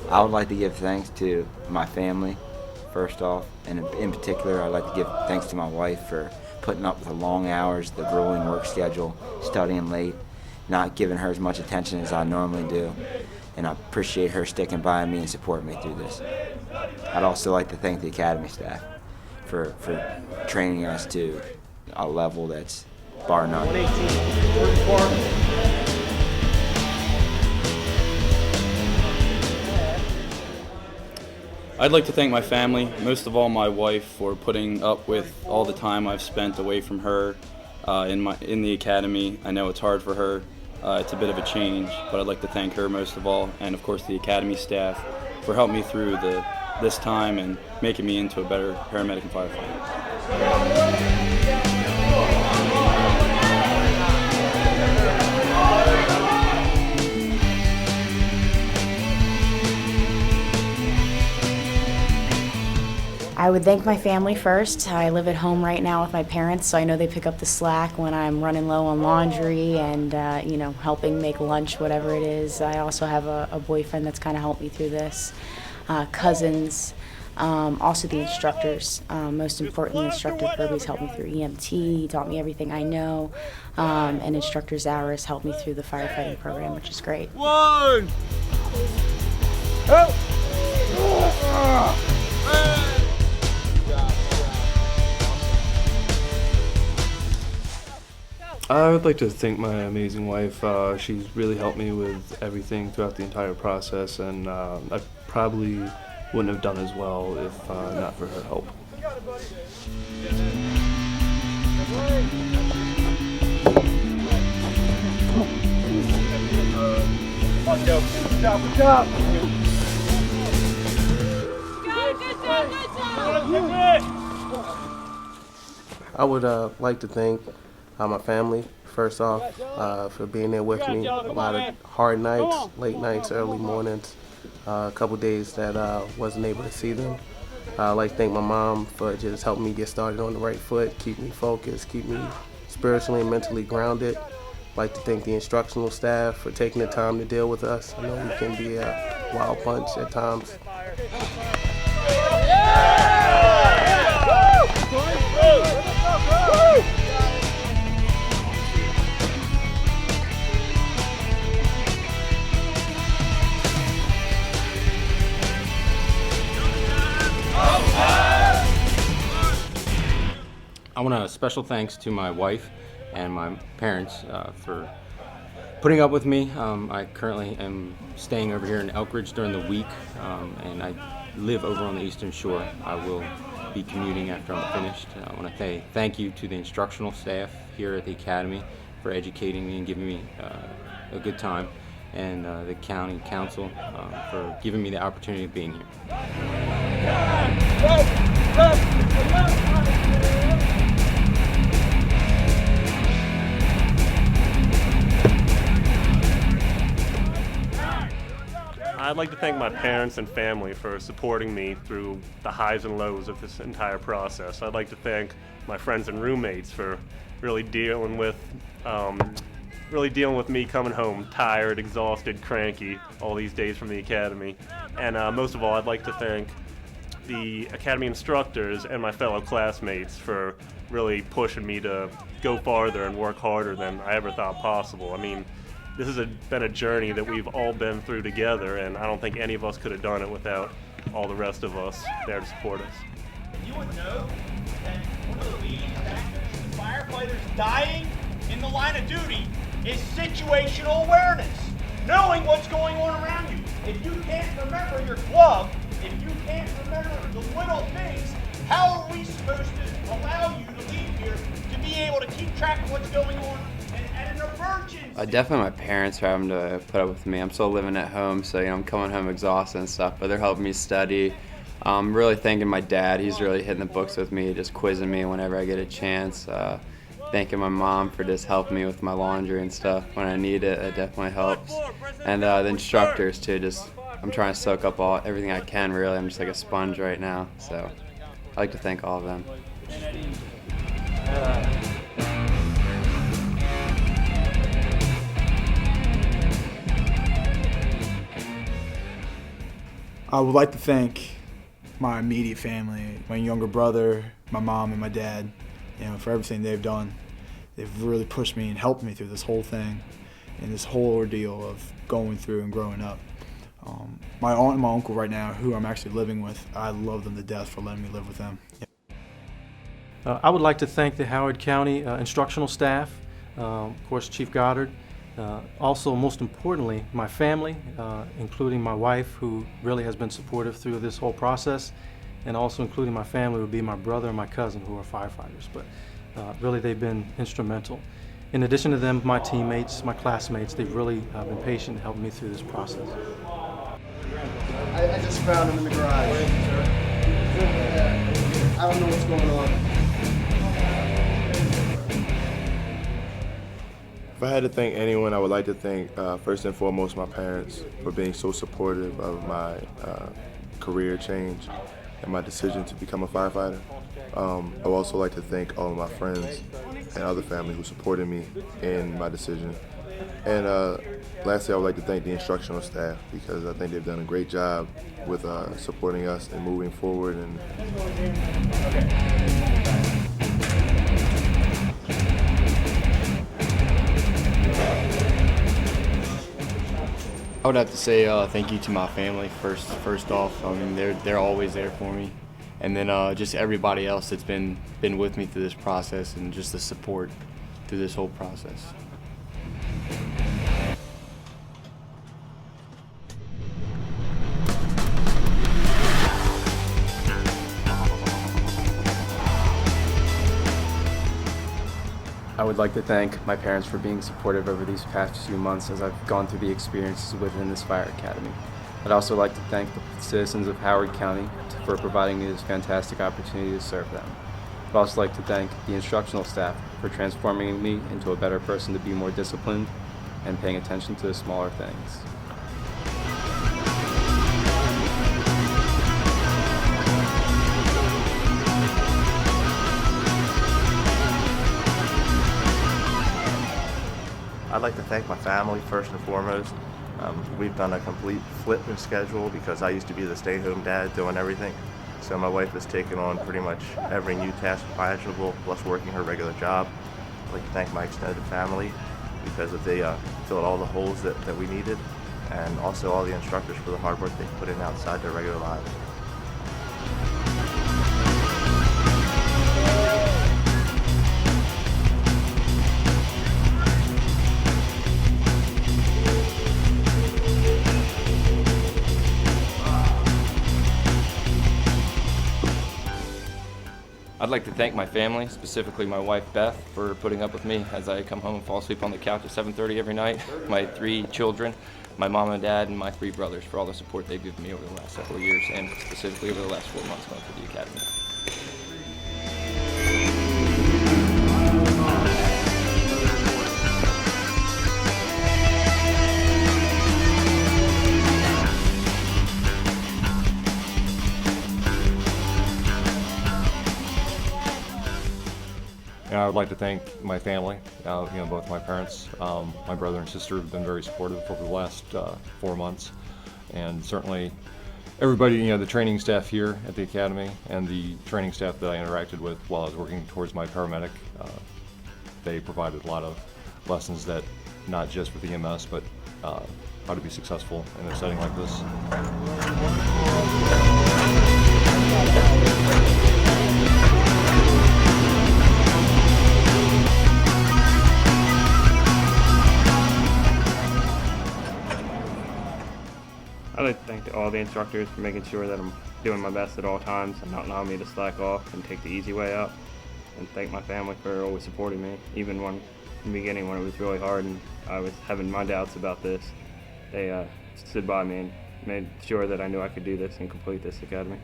I would like to give thanks to my family, first off, and in particular, I'd like to give thanks to my wife for putting up with the long hours, the grueling work schedule, studying late, not giving her as much attention as I normally do, and I appreciate her sticking by me and supporting me through this. I'd also like to thank the Academy staff for training us to a level that's bar none. I'd like to thank my family, most of all my wife, for putting up with all the time I've spent away from her in the academy. I know it's hard for her. It's a bit of a change, but I'd like to thank her most of all, and of course the academy staff for helping me through this time and making me into a better paramedic and firefighter. I would thank my family first. I live at home right now with my parents, so I know they pick up the slack when I'm running low on laundry and helping make lunch, whatever it is. I also have a boyfriend that's kind of helped me through this, cousins, also the instructors. Most importantly, Instructor Kirby's helped me through EMT. He taught me everything I know, and Instructor Zauris helped me through the firefighting program, which is great. One! Oh! I would like to thank my amazing wife. She's really helped me with everything throughout the entire process, and I probably wouldn't have done as well if not for her help. Let's go. Good job. Good job. I would like to thank my family, first off, for being there with me. A lot of hard nights, late nights, early mornings, a couple days that wasn't able to see them. I'd like to thank my mom for just helping me get started on the right foot, keep me focused, keep me spiritually and mentally grounded. I'd like to thank the instructional staff for taking the time to deal with us. I know we can be a wild bunch at times. I want a special thanks to my wife and my parents for putting up with me. I currently am staying over here in Elkridge during the week, and I live over on the Eastern Shore. I will be commuting after I'm finished. I want to say thank you to the instructional staff here at the Academy for educating me and giving me a good time, and the county council for giving me the opportunity of being here. I'd like to thank my parents and family for supporting me through the highs and lows of this entire process. I'd like to thank my friends and roommates for really dealing with me coming home tired, exhausted, cranky all these days from the academy. And most of all, I'd like to thank the academy instructors and my fellow classmates for really pushing me to go farther and work harder than I ever thought possible. I mean, this has been a journey that we've all been through together, and I don't think any of us could have done it without all the rest of us there to support us. You would know that one of the leading factors in firefighters dying in the line of duty is situational awareness. Knowing what's going on around you. If you can't remember your glove, if you can't remember the little things, how are we supposed to allow you to leave here to be able to keep track of what's going on at an emergency? Definitely my parents are having to put up with me. I'm still living at home, so I'm coming home exhausted and stuff, but they're helping me study. I'm really thanking my dad. He's really hitting the books with me, just quizzing me whenever I get a chance. Thanking my mom for just helping me with my laundry and stuff when I need it. It definitely helps. And the instructors too. I'm trying to soak up everything I can. Really, I'm just like a sponge right now. So I'd like to thank all of them. I would like to thank my immediate family, my younger brother, my mom, and my dad, for everything they've done. They've really pushed me and helped me through this whole thing and this whole ordeal of going through and growing up. My aunt and my uncle right now, who I'm actually living with, I love them to death for letting me live with them. I would like to thank the Howard County instructional staff, of course Chief Goddard, also most importantly my family, including my wife who really has been supportive through this whole process, and also including my family would be my brother and my cousin who are firefighters, but really they've been instrumental. In addition to them, my teammates, my classmates, they've really been patient and helped me through this process. I just found him in the garage. I don't know what's going on. If I had to thank anyone, I would like to thank first and foremost my parents for being so supportive of my career change and my decision to become a firefighter. I would also like to thank all of my friends and other family who supported me in my decision. And lastly, I would like to thank the instructional staff because I think they've done a great job with supporting us and moving forward. I would have to say thank you to my family first off. I mean, they're always there for me, and then just everybody else that's been with me through this process and just the support through this whole process. I would like to thank my parents for being supportive over these past few months as I've gone through the experiences within this fire academy. I'd also like to thank the citizens of Howard County for providing me this fantastic opportunity to serve them. I'd also like to thank the instructional staff for transforming me into a better person to be more disciplined and paying attention to the smaller things. I'd like to thank my family first and foremost. We've done a complete flip in schedule because I used to be the stay-home dad doing everything. So my wife has taken on pretty much every new task imaginable, plus working her regular job. I'd like to thank my extended family because they filled all the holes that we needed, and also all the instructors for the hard work they put in outside their regular lives. I'd like to thank my family, specifically my wife Beth, for putting up with me as I come home and fall asleep on the couch at 7:30 every night. My 3 children, my mom and dad, and my 3 brothers for all the support they've given me over the last several years, and specifically over the last 4 months going through the academy. And I would like to thank my family, both my parents, my brother and sister have been very supportive over the last 4 months, and certainly everybody, the training staff here at the academy and the training staff that I interacted with while I was working towards my paramedic. They provided a lot of lessons that not just with EMS, but how to be successful in a setting like this. I'd like to thank all the instructors for making sure that I'm doing my best at all times and not allowing me to slack off and take the easy way out. And thank my family for always supporting me, even when in the beginning when it was really hard and I was having my doubts about this. They stood by me and made sure that I knew I could do this and complete this academy.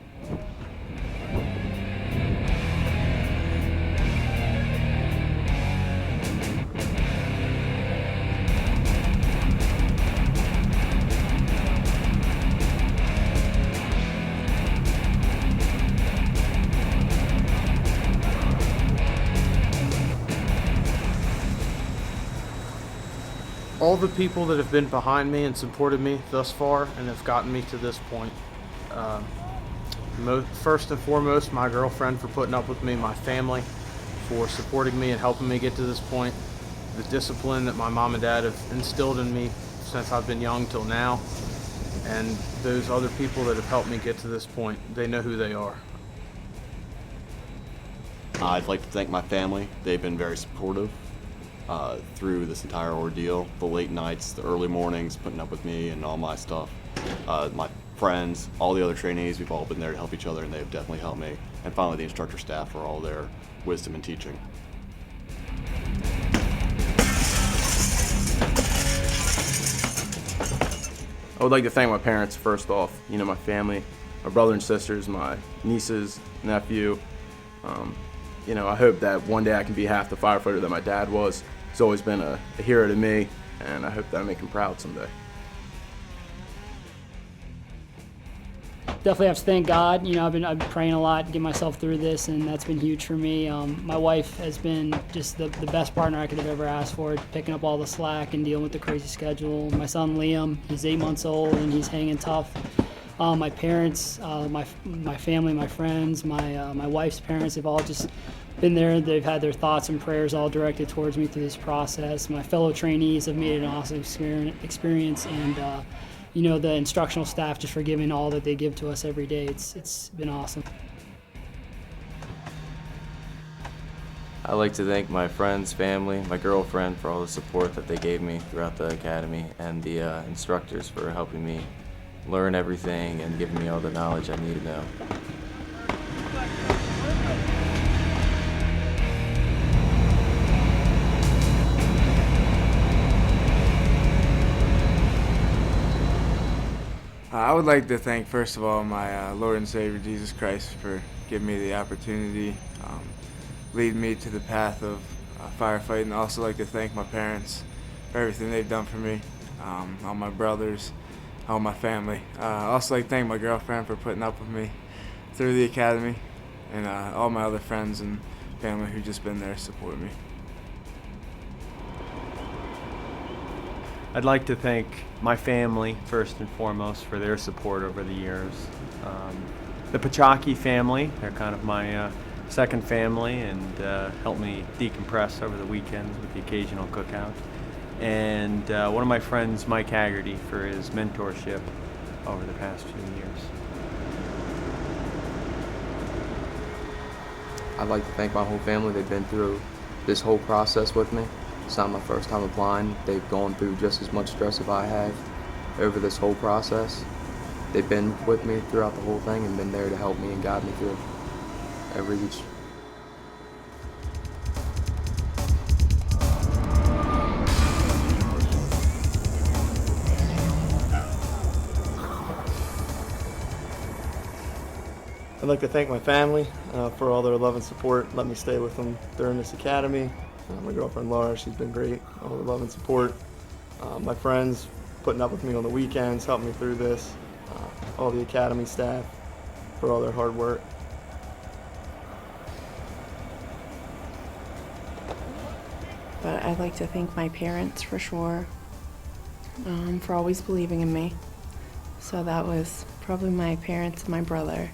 All the people that have been behind me and supported me thus far and have gotten me to this point. First and foremost, my girlfriend for putting up with me, my family for supporting me and helping me get to this point, the discipline that my mom and dad have instilled in me since I've been young till now, and those other people that have helped me get to this point. They know who they are. I'd like to thank my family. They've been very supportive through this entire ordeal. The late nights, the early mornings, putting up with me and all my stuff. My friends, all the other trainees, we've all been there to help each other, and they've definitely helped me. And finally, the instructor staff for all their wisdom and teaching. I would like to thank my parents first off, my family, my brother and sisters, my nieces, nephew. I hope that one day I can be half the firefighter that my dad was. He's always been a hero to me, and I hope that I make him proud someday. Definitely have to thank God. I've been praying a lot to get myself through this, and that's been huge for me. My wife has been just the best partner I could have ever asked for, picking up all the slack and dealing with the crazy schedule. My son Liam, he's 8 months old and he's hanging tough. My parents, my family, my friends, my wife's parents, they've all just been there. They've had their thoughts and prayers all directed towards me through this process. My fellow trainees have made it an awesome experience, and the instructional staff just for giving all that they give to us every day. It's been awesome. I'd like to thank my friends, family, my girlfriend for all the support that they gave me throughout the academy, and the instructors for helping me learn everything and giving me all the knowledge I need to know. I would like to thank, first of all, my Lord and Savior Jesus Christ for giving me the opportunity, leading me to the path of firefighting. I'd also like to thank my parents for everything they've done for me, all my brothers, all my family. I also like to thank my girlfriend for putting up with me through the academy, and all my other friends and family who've just been there to support me. I'd like to thank my family, first and foremost, for their support over the years. The Pachaki family, they're kind of my second family, and helped me decompress over the weekends with the occasional cookout. And one of my friends, Mike Haggerty, for his mentorship over the past few years. I'd like to thank my whole family. They've been through this whole process with me. It's not my first time applying. They've gone through just as much stress as I have over this whole process. They've been with me throughout the whole thing and been there to help me and guide me through every each. I'd like to thank my family for all their love and support. Let me stay with them during this academy. My girlfriend Laura, she's been great, all her love and support. My friends putting up with me on the weekends, helping me through this. All the academy staff for all their hard work. But I'd like to thank my parents for sure, for always believing in me. So that was probably my parents and my brother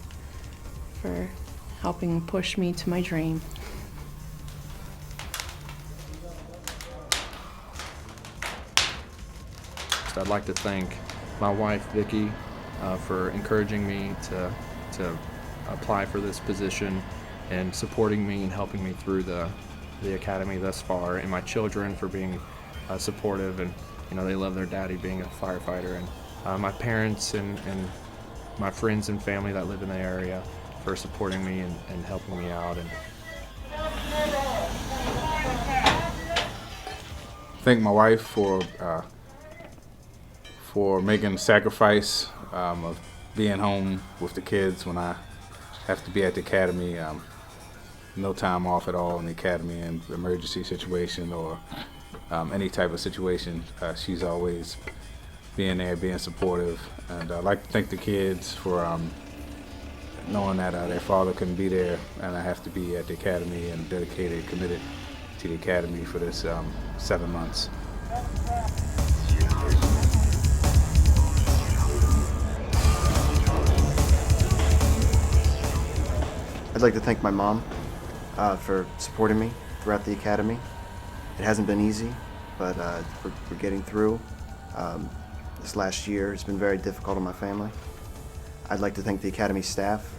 for helping push me to my dream. I'd like to thank my wife, Vicki, for encouraging me to apply for this position and supporting me and helping me through the academy thus far, and my children for being supportive, and they love their daddy being a firefighter, and my parents and my friends and family that live in the area for supporting me and helping me out. And thank my wife for making the sacrifice of being home with the kids when I have to be at the academy. No time off at all in the academy in emergency situation or any type of situation. She's always being there, being supportive. And I'd like to thank the kids for knowing that their father couldn't be there, and I have to be at the academy and dedicated, committed to the academy for this 7 months. I'd like to thank my mom for supporting me throughout the academy. It hasn't been easy, but we're getting through. This last year has been very difficult on my family. I'd like to thank the academy staff.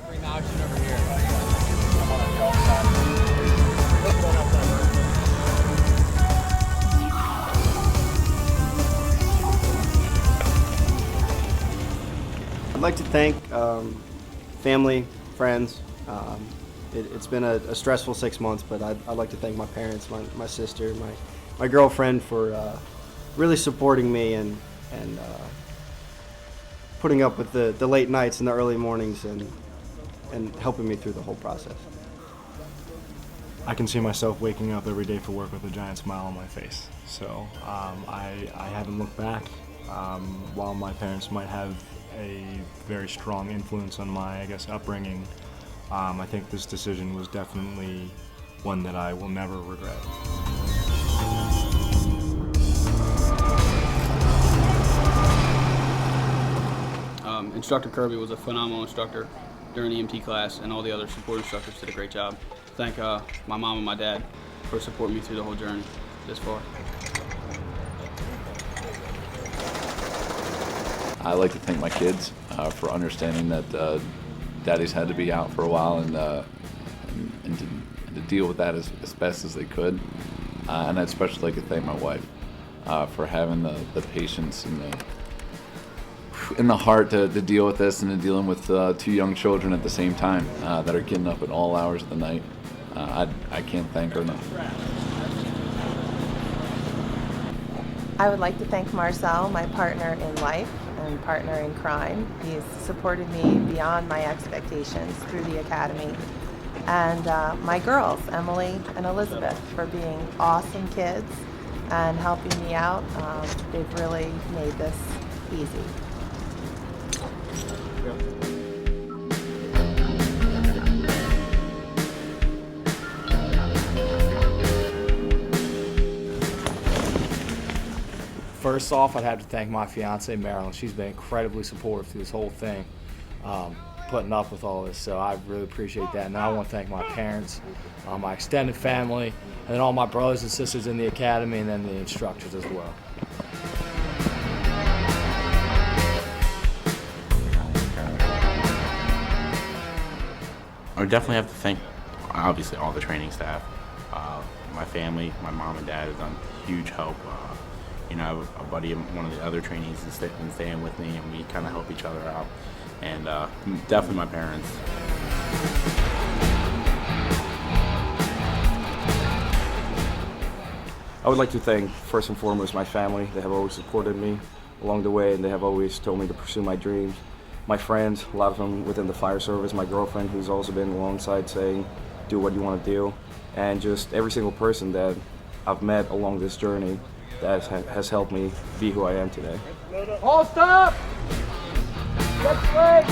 I'd like to thank family, friends. It's been a stressful 6 months, but I'd like to thank my parents, my sister, my girlfriend for really supporting me and putting up with the late nights and the early mornings and helping me through the whole process. I can see myself waking up every day for work with a giant smile on my face. So I haven't looked back. While my parents might have a very strong influence on my, upbringing, I think this decision was definitely one that I will never regret. Instructor Kirby was a phenomenal instructor during the EMT class, and all the other support instructors did a great job. Thank my mom and my dad for supporting me through the whole journey this far. I'd like to thank my kids for understanding that daddies had to be out for a while and to deal with that as best as they could. And I'd especially like to thank my wife for having the patience and the heart to deal with this and to dealing with 2 young children at the same time that are getting up at all hours of the night. I can't thank her enough. I would like to thank Marcel, my partner in life and partner in crime. He's supported me beyond my expectations through the academy. And my girls, Emily and Elizabeth, for being awesome kids and helping me out. They've really made this easy. First off, I'd have to thank my fiance, Marilyn. She's been incredibly supportive through this whole thing, putting up with all this, so I really appreciate that. And I want to thank my parents, my extended family, and then all my brothers and sisters in the academy, and then the instructors as well. I would definitely have to thank, obviously, all the training staff. My family, my mom and dad have done huge help. I have a buddy, one of the other trainees, is staying with me, and we kind of help each other out. And definitely my parents. I would like to thank, first and foremost, my family. They have always supported me along the way, and they have always told me to pursue my dreams. My friends, a lot of them within the fire service, my girlfriend, who's also been alongside saying, do what you want to do. And just every single person that I've met along this journey that has helped me be who I am today. All stop! Get straight!